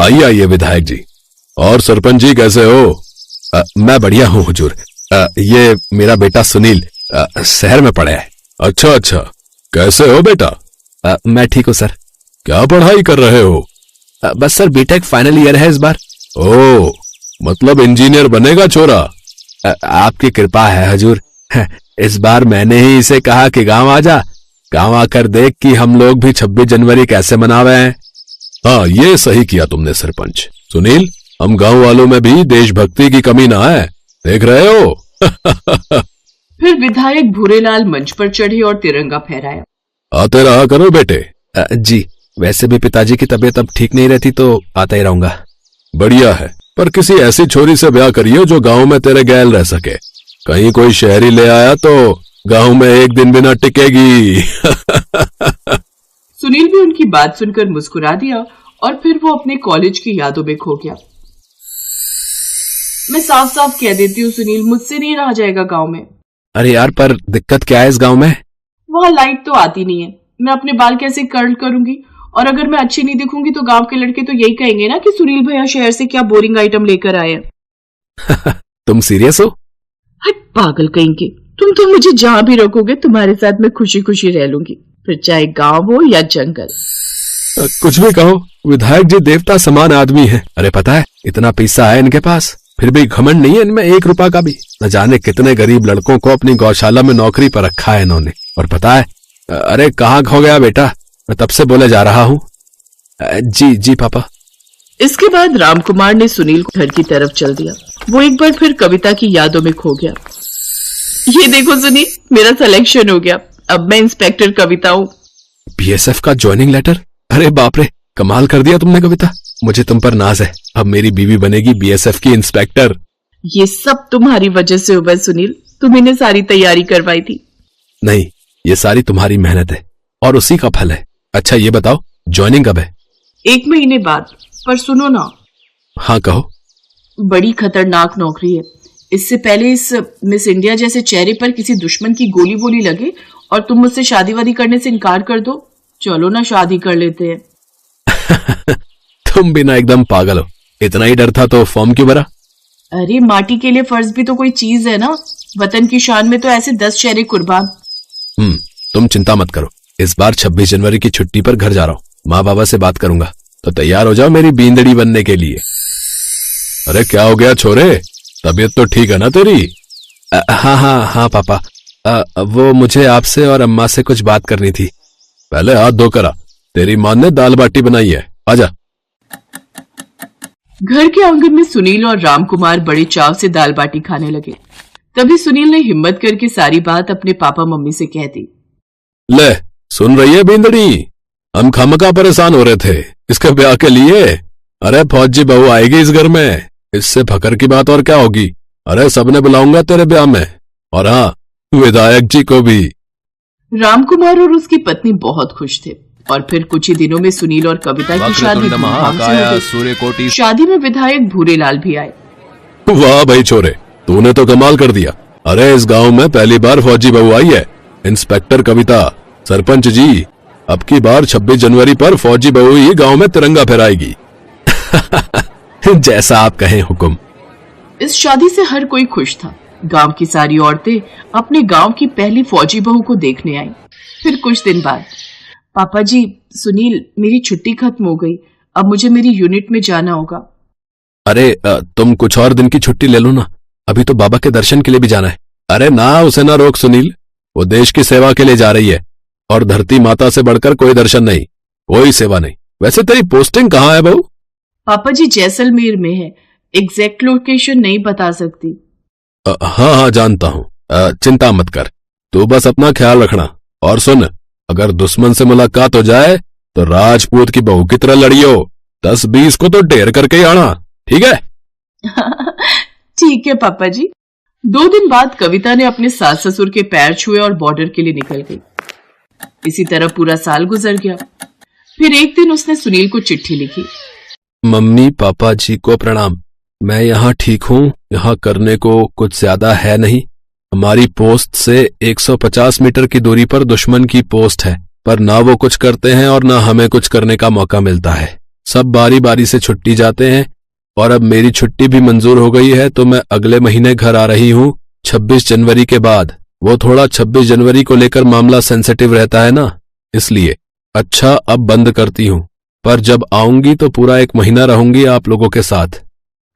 आइए आइए विधायक जी। और सरपंच जी कैसे हो? मैं बढ़िया हूँ हुजूर। ये मेरा बेटा सुनील शहर में पढ़ा है। अच्छा अच्छा, कैसे हो बेटा? मैं ठीक हूँ सर। क्या पढ़ाई कर रहे हो? बस सर बीटेक फाइनल ईयर है इस बार। ओह, मतलब इंजीनियर बनेगा छोरा? आपकी कृपा है हुजूर। इस बार मैंने ही इसे कहा कि गांव आजा, गांव आकर देख कि हम लोग भी 26 जनवरी कैसे मनावे हैं। हाँ, ये सही किया तुमने सरपंच। सुनील, हम गांव वालों में भी देशभक्ति की कमी ना है, देख रहे हो? फिर विधायक भूरेलाल मंच पर चढ़े और तिरंगा फहराया। आते रहा करो बेटे। जी, वैसे भी पिताजी की तबीयत अब ठीक नहीं रहती तो आता ही रहूंगा। बढ़िया है, पर किसी ऐसी छोरी से ब्याह करियो जो गांव में तेरे गैल रह सके। कहीं कोई शहरी ले आया तो गांव में एक दिन भी ना टिकेगी। सुनील भी उनकी बात सुनकर मुस्कुरा दिया और फिर वो अपने कॉलेज की यादों में खो गया। मैं साफ साफ कह देती हूँ सुनील, मुझसे नहीं रहा जाएगा गांव में। अरे यार, पर दिक्कत क्या है इस गांव में? वहाँ लाइट तो आती नहीं है, मैं अपने बाल कैसे कर्ल करूंगी? और अगर मैं अच्छी नहीं दिखूंगी तो गांव के लड़के तो यही कहेंगे ना कि सुनील भैया शहर से क्या बोरिंग आइटम लेकर आए हैं। तुम सीरियस हो? हट पागल कहेंगे, तुम तो मुझे जहां भी रखोगे तुम्हारे साथ मैं खुशी खुशी रह लूंगी, फिर चाहे गांव हो या जंगल। कुछ भी कहो, विधायक जी देवता समान आदमी है। अरे पता है, इतना पैसा है इनके पास, फिर भी घमंड नहीं है इनमें 1 रुपया का भी। न जाने कितने गरीब लड़कों को अपनी गौशाला में नौकरी पर रखा है इन्होंने। और पता है, अरे कहाँ खो गया बेटा? मैं तब से बोले जा रहा हूँ। जी जी पापा। इसके बाद रामकुमार ने सुनील को घर की तरफ चल दिया। वो एक बार फिर कविता की यादों में खो गया। ये देखो सुनील, मेरा सिलेक्शन हो गया, अब मैं इंस्पेक्टर कविता हूँ। बीएसएफ का ज्वाइनिंग लेटर? अरे बाप रे, कमाल कर दिया तुमने कविता। मुझे तुम पर नाज है, अब मेरी बीवी बनेगी बीएसएफ की इंस्पेक्टर। ये सब तुम्हारी वजह से हुआ सुनील, तुम्ही ने सारी तैयारी करवाई थी। नहीं, ये सारी तुम्हारी मेहनत है और उसी का फल है। अच्छा ये बताओ, ज्वाइनिंग कब है? 1 महीने बाद। पर सुनो ना। हाँ कहो। बड़ी खतरनाक नौकरी है। इससे पहले इस मिस इंडिया जैसे चेहरे पर किसी दुश्मन की गोली वोली लगे और तुम मुझसे शादी वादी करने से इनकार कर दो। चलो ना शादी कर लेते हैं। तुम भी ना एकदम पागल हो। इतना ही डर था तो फॉर्म क्यों भरा? अरे माटी के लिए फर्ज भी तो कोई चीज है ना। वतन की शान में तो ऐसे 10 चेहरे कुर्बान। तुम चिंता मत करो, इस बार 26 जनवरी की छुट्टी पर घर जा रहा हूँ। माँ बाबा से बात करूंगा तो तैयार हो जाओ मेरी बींदड़ी बनने के लिए। अरे क्या हो गया छोरे, तबीयत तो ठीक है ना तेरी? हाँ हाँ हाँ पापा, वो मुझे आपसे और अम्मा से कुछ बात करनी थी। पहले हाथ धोकर आ, तेरी माँ ने दाल बाटी बनाई है, आजा। घर के आंगन में सुनील और रामकुमार बड़े चाव से दाल बाटी खाने लगे। तभी सुनील ने हिम्मत करके सारी बात अपने पापा मम्मी से कह दी। ले, सुन रही है बींदड़ी, हम खामखा परेशान हो रहे थे इसके ब्याह के लिए। अरे फौजी बहू आएगी इस घर में, इससे फकर की बात और क्या होगी। अरे सबने बुलाऊंगा तेरे ब्याह में, और हाँ, विधायक जी को भी। रामकुमार और उसकी पत्नी बहुत खुश थे और फिर कुछ ही दिनों में सुनील और कविता की शादी धूमधाम से हो गई। शादी में विधायक भूरेलाल भी आए। वाह भाई छोरे, तूने तो कमाल कर दिया। अरे इस गांव में पहली बार फौजी बहू आई है, इंस्पेक्टर कविता। सरपंच जी, अब की बार 26 जनवरी पर फौजी बहू ही गांव में तिरंगा फहराएगी। जैसा आप कहें हुकुम। इस शादी से हर कोई खुश था। गांव की सारी औरतें अपने गांव की पहली फौजी बहू को देखने आईं। फिर कुछ दिन बाद, पापा जी, सुनील, मेरी छुट्टी खत्म हो गई, अब मुझे मेरी यूनिट में जाना होगा। अरे तुम कुछ और दिन की छुट्टी ले लो ना, अभी तो बाबा के दर्शन के लिए भी जाना है। अरे ना, उसे ना रोक सुनील, वो देश की सेवा के लिए जा रही है और धरती माता से बढ़कर कोई दर्शन नहीं, कोई सेवा नहीं। वैसे तेरी पोस्टिंग कहाँ है बहू? पापा जी, जैसलमेर में है, एग्जैक्ट लोकेशन नहीं बता सकती। हाँ हाँ जानता हूँ, चिंता मत कर, तू बस अपना ख्याल रखना। और सुन, अगर दुश्मन से मुलाकात हो जाए तो राजपूत की बहू की तरह लड़ियो, 10-20 को तो ढेर करके ही आना, ठीक है? ठीक है पापा जी। 2 दिन बाद कविता ने अपने सास ससुर के पैर छुए और बॉर्डर के लिए निकल गई। इसी तरह पूरा साल गुजर गया। फिर एक दिन उसने सुनील को चिट्ठी लिखी। मम्मी पापा जी को प्रणाम, मैं यहाँ ठीक हूँ, यहाँ करने को कुछ ज्यादा है नहीं। हमारी पोस्ट से 150 मीटर की दूरी पर दुश्मन की पोस्ट है, पर ना वो कुछ करते हैं और ना हमें कुछ करने का मौका मिलता है। सब बारी बारी से छुट्टी जाते हैं और अब मेरी छुट्टी भी मंजूर हो गई है तो मैं अगले महीने घर आ रही हूँ 26 जनवरी के बाद। वो थोड़ा 26 जनवरी को लेकर मामला सेंसिटिव रहता है ना, इसलिए। अच्छा अब बंद करती हूँ, पर जब आऊंगी तो पूरा 1 महीना रहूंगी आप लोगों के साथ।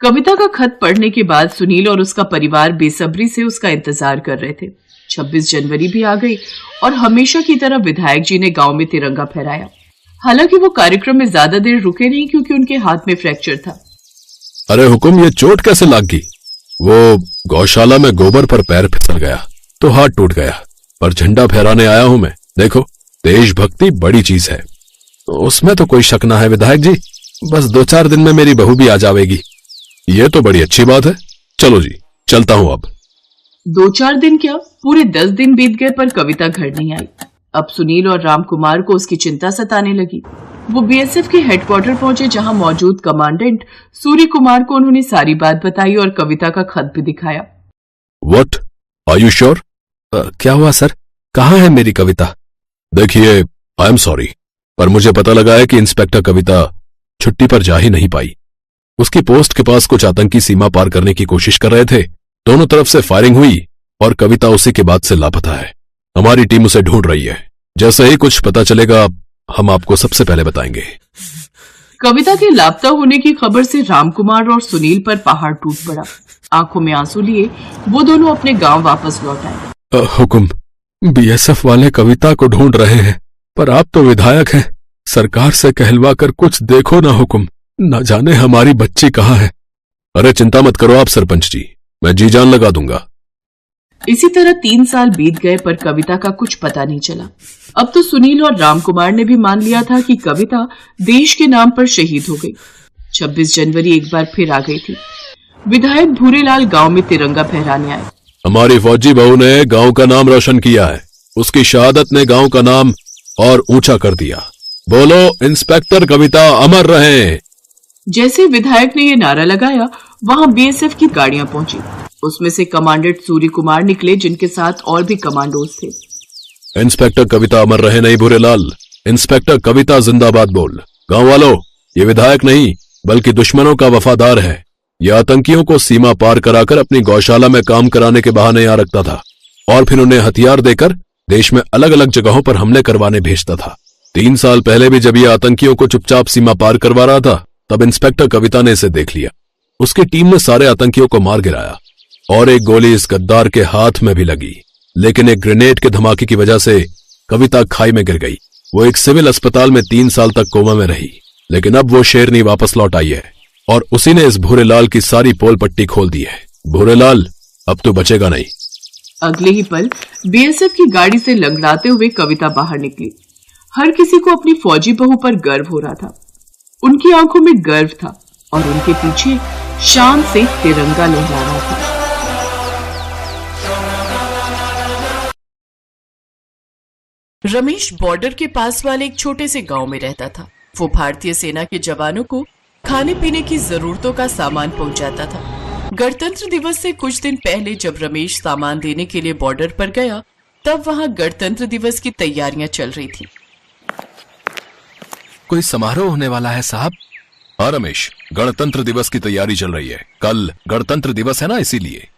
कविता का खत पढ़ने के बाद सुनील और उसका परिवार बेसब्री से उसका इंतजार कर रहे थे। 26 जनवरी भी आ गई और हमेशा की तरह विधायक जी ने गांव में तिरंगा फहराया। हालांकि वो कार्यक्रम में ज्यादा देर रुके नहीं क्योंकि उनके हाथ में फ्रैक्चर था। अरे हुकुम, ये चोट कैसे लग गई? वो गौशाला में गोबर पर पैर फिसल गया तो हाथ टूट गया, पर झंडा फहराने आया हूं मैं। देखो, देशभक्ति बड़ी चीज है, उसमें तो कोई शक ना है विधायक जी। बस 2-4 दिन में मेरी बहू भी आ जाएगी। ये तो बड़ी अच्छी बात है। चलो जी, चलता हूं अब। 2-4 दिन क्या, पूरे 10 दिन बीत गए पर कविता घर नहीं आई। अब सुनील और रामकुमार को उसकी चिंता सताने लगी। वो बीएसएफ के हेडक्वार्टर पहुंचे जहां मौजूद कमांडेंट सूर्य कुमार को उन्होंने सारी बात बताई और कविता का खत भी दिखाया। What, are you sure? क्या हुआ सर? कहाँ है मेरी कविता? देखिए, आई एम सॉरी, पर मुझे पता लगा है कि इंस्पेक्टर कविता छुट्टी पर जा ही नहीं पाई। उसकी पोस्ट के पास कुछ आतंकी सीमा पार करने की कोशिश कर रहे थे। दोनों तरफ से फायरिंग हुई और कविता उसी के बाद से लापता है। हमारी टीम उसे ढूंढ रही है। जैसे ही कुछ पता चलेगा हम आपको सबसे पहले बताएंगे। कविता के लापता होने की खबर से रामकुमार और सुनील पर पहाड़ टूट पड़ा। आंखों में आंसू लिए वो दोनों अपने गांव वापस लौट आए। हुकुम, बीएसएफ वाले कविता को ढूंढ रहे हैं, पर आप तो विधायक हैं। सरकार से कहलवा कर कुछ देखो ना हुकुम, न जाने हमारी बच्ची कहाँ है। अरे चिंता मत करो आप सरपंच जी, मैं जी जान लगा दूंगा। इसी तरह 3 साल बीत गए पर कविता का कुछ पता नहीं चला। अब तो सुनील और रामकुमार ने भी मान लिया था कि कविता देश के नाम पर शहीद हो गई। 26 जनवरी एक बार फिर आ गई थी। विधायक भूरेलाल गांव में तिरंगा फहराने आए। हमारी फौजी बहू ने गांव का नाम रोशन किया है। उसकी शहादत ने गांव का नाम और ऊंचा कर दिया। बोलो, इंस्पेक्टर कविता अमर रहे। जैसे विधायक ने ये नारा लगाया, वहां बीएसएफ की गाड़ियां पहुंची। उसमें से कमांडेंट सूर्य कुमार निकले, जिनके साथ और भी कमांडोज थे। इंस्पेक्टर कविता अमर रहे नहीं भूरेलाल, इंस्पेक्टर कविता जिंदाबाद बोल। गांव वालों, ये विधायक नहीं बल्कि दुश्मनों का वफादार है। यह आतंकियों को सीमा पार कराकर अपनी गौशाला में काम कराने के बहाने यहाँ रखता था और फिर उन्हें हथियार देकर देश में अलग अलग जगहों पर हमले करवाने भेजता था। 3 साल पहले भी जब यह आतंकियों को चुपचाप सीमा पार करवा रहा था, तब इंस्पेक्टर कविता ने इसे देख लिया। उसकी टीम ने सारे आतंकियों को मार गिराया और एक गोली इस गद्दार के हाथ में भी लगी, लेकिन एक ग्रेनेड के धमाके की वजह से कविता खाई में गिर गई। वो एक सिविल अस्पताल में 3 साल तक कोमा में रही, लेकिन अब वो शेरनी वापस लौट आई है और उसी ने इस भूरेलाल की सारी पोल पट्टी खोल दी है। भूरेलाल, अब तो बचेगा नहीं। अगले ही पल बीएसएफ की गाड़ी से लंगड़ाते हुए कविता बाहर निकली। हर किसी को अपनी फौजी बहू पर गर्व हो रहा था। उनकी आंखों में गर्व था और उनके पीछे शान से तिरंगा लहरा रहा था। रमेश बॉर्डर के पास वाले एक छोटे से गांव में रहता था। वो भारतीय सेना के जवानों को खाने पीने की जरूरतों का सामान पहुंचाता था। गणतंत्र दिवस से कुछ दिन पहले जब रमेश सामान देने के लिए बॉर्डर पर गया, तब वहां गणतंत्र दिवस की तैयारियां चल रही थी। कोई समारोह होने वाला है साहब? हाँ रमेश, गणतंत्र दिवस की तैयारी चल रही है। कल गणतंत्र दिवस है ना, इसीलिए।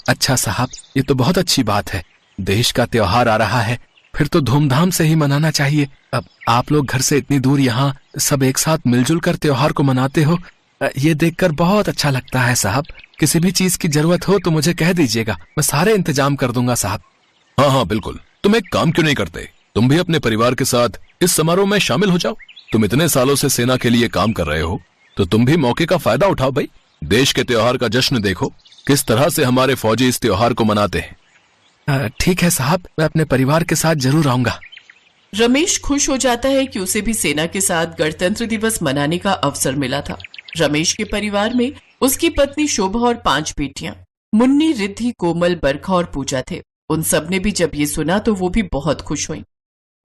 अच्छा साहब, ये तो बहुत अच्छी बात है। देश का त्योहार आ रहा है, फिर तो धूमधाम से ही मनाना चाहिए। अब आप लोग घर से इतनी दूर यहाँ सब एक साथ मिलजुल कर त्योहार को मनाते हो, ये देखकर बहुत अच्छा लगता है साहब। किसी भी चीज की जरूरत हो तो मुझे कह दीजिएगा, मैं सारे इंतजाम कर दूंगा साहब। हाँ हाँ बिल्कुल। तुम एक काम क्यों नहीं करते, तुम भी अपने परिवार के साथ इस समारोह में शामिल हो जाओ। तुम इतने सालों से सेना के लिए काम कर रहे हो, तो तुम भी मौके का फायदा उठाओ भाई। देश के त्योहार का जश्न देखो, किस तरह से हमारे फौजी इस त्योहार को मनाते हैं। ठीक है साहब, मैं अपने परिवार के साथ जरूर आऊंगा। रमेश खुश हो जाता है कि उसे भी सेना के साथ गणतंत्र दिवस मनाने का अवसर मिला था। रमेश के परिवार में उसकी पत्नी शोभा और 5 बेटियां मुन्नी, रिद्धि, कोमल, बरखा और पूजा थे। उन सब ने भी जब ये सुना तो वो भी बहुत खुश हुई।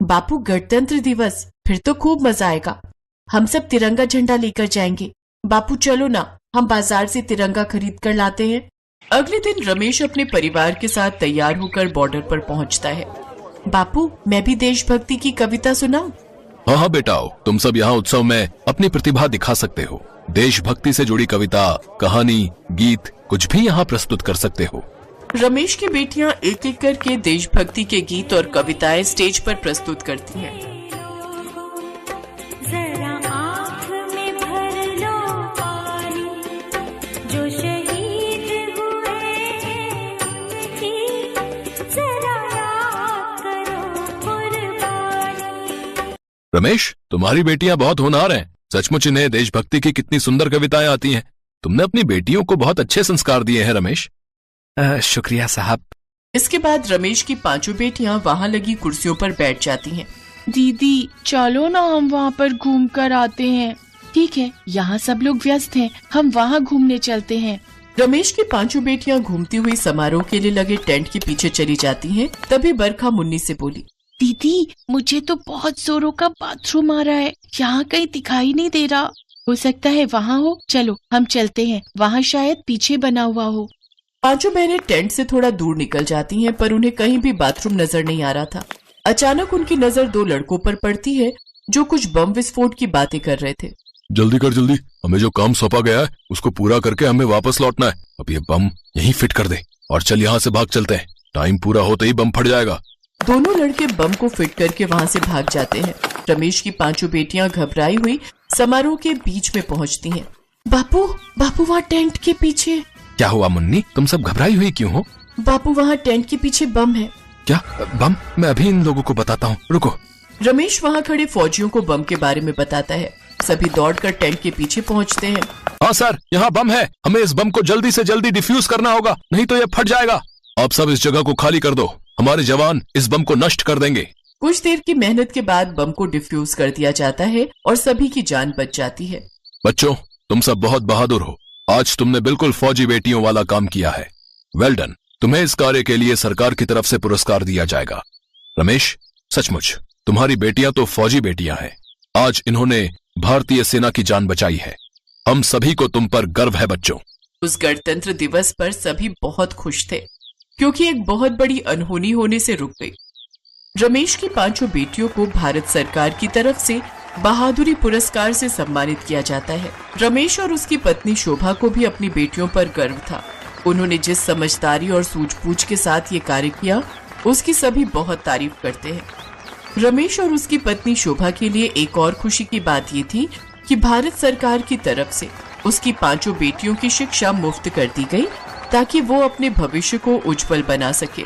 बापू, गणतंत्र दिवस, फिर तो खूब मजा आएगा। हम सब तिरंगा झंडा लेकर जाएंगे। बापू चलो ना, हम बाजार से तिरंगा खरीद कर लाते हैं। अगले दिन रमेश अपने परिवार के साथ तैयार होकर बॉर्डर पर पहुंचता है। बापू, मैं भी देशभक्ति की कविता सुनाऊं? हाँ हाँ बेटा आओ, तुम सब यहाँ उत्सव में अपनी प्रतिभा दिखा सकते हो। देशभक्ति से जुड़ी कविता, कहानी, गीत कुछ भी यहाँ प्रस्तुत कर सकते हो। रमेश की बेटियां एक एक करके देशभक्ति के गीत और कविताएं स्टेज पर प्रस्तुत करती हैं। जरा आँख में भर लो पानी, जो शहीद हुए उनकी जरा याद करो कुर्बानी। रमेश, तुम्हारी बेटियां बहुत होनहार हैं। सचमुच इन्हें देशभक्ति की कितनी सुंदर कविताएं आती हैं। तुमने अपनी बेटियों को बहुत अच्छे संस्कार दिए हैं रमेश। शुक्रिया साहब। इसके बाद रमेश की पांचों बेटियां वहां लगी कुर्सियों पर बैठ जाती हैं। दीदी चलो ना, हम वहाँ पर घूम कर आते हैं। ठीक है, यहाँ सब लोग व्यस्त हैं, हम वहाँ घूमने चलते हैं। रमेश की पांचों बेटियां घूमती हुई समारोह के लिए लगे टेंट के पीछे चली जाती हैं। तभी बरखा मुन्नी से बोली, दीदी मुझे तो बहुत जोरों का बाथरूम आ रहा है, यहाँ कहीं दिखाई नहीं दे रहा। हो सकता है वहाँ हो, चलो हम चलते हैं, वहाँ शायद पीछे बना हुआ हो। पांचों बहनें टेंट से थोड़ा दूर निकल जाती हैं, पर उन्हें कहीं भी बाथरूम नजर नहीं आ रहा था। अचानक उनकी नजर दो लड़कों पर पड़ती है जो कुछ बम विस्फोट की बातें कर रहे थे। जल्दी कर जल्दी, हमें जो काम सौंपा गया है उसको पूरा करके हमें वापस लौटना है। अब ये बम यहीं फिट कर दे और चल यहाँ से भाग चलते हैं। टाइम पूरा होते ही बम फट जाएगा। दोनों लड़के बम को फिट करके वहाँ से भाग जाते हैं। रमेश की पांचों बेटियां घबराई हुई समारोह के बीच में पहुँचती हैं। बापू, बापू वहाँ टेंट के पीछे। क्या हुआ मुन्नी, तुम सब घबराई हुई क्यों हो? बापू वहाँ टेंट के पीछे बम है। क्या बम? मैं अभी इन लोगों को बताता हूँ, रुको। रमेश वहाँ खड़े फौजियों को बम के बारे में बताता है। सभी दौड़कर टेंट के पीछे पहुँचते हैं। हाँ सर, यहाँ बम है, हमें इस बम को जल्दी से जल्दी डिफ्यूज करना होगा, नहीं तो ये फट जाएगा। आप सब इस जगह को खाली कर दो, हमारे जवान इस बम को नष्ट कर देंगे। कुछ देर की मेहनत के बाद बम को डिफ्यूज कर दिया जाता है और सभी की जान बच जाती है। बच्चों, तुम सब बहुत बहादुर हो। आज तुमने बिल्कुल फौजी बेटियों वाला काम किया है। Well done. तुम्हें इस कार्य के लिए सरकार की तरफ से पुरस्कार दिया जाएगा। रमेश, सचमुच तुम्हारी बेटियां तो फौजी बेटियां हैं। आज इन्होंने भारतीय सेना की जान बचाई है। हम सभी को तुम पर गर्व है बच्चों। उस गणतंत्र दिवस पर सभी बहुत खुश थे, क्योंकि एक बहुत बड़ी अनहोनी होने से रुक गई। रमेश की पांचों बेटियों को भारत सरकार की तरफ से बहादुरी पुरस्कार से सम्मानित किया जाता है। रमेश और उसकी पत्नी शोभा को भी अपनी बेटियों पर गर्व था। उन्होंने जिस समझदारी और सूझबूझ के साथ ये कार्य किया, उसकी सभी बहुत तारीफ करते हैं। रमेश और उसकी पत्नी शोभा के लिए एक और खुशी की बात ये थी कि भारत सरकार की तरफ से उसकी पांचों बेटियों की शिक्षा मुफ्त कर दी गई, ताकि वो अपने भविष्य को उज्जवल बना सके।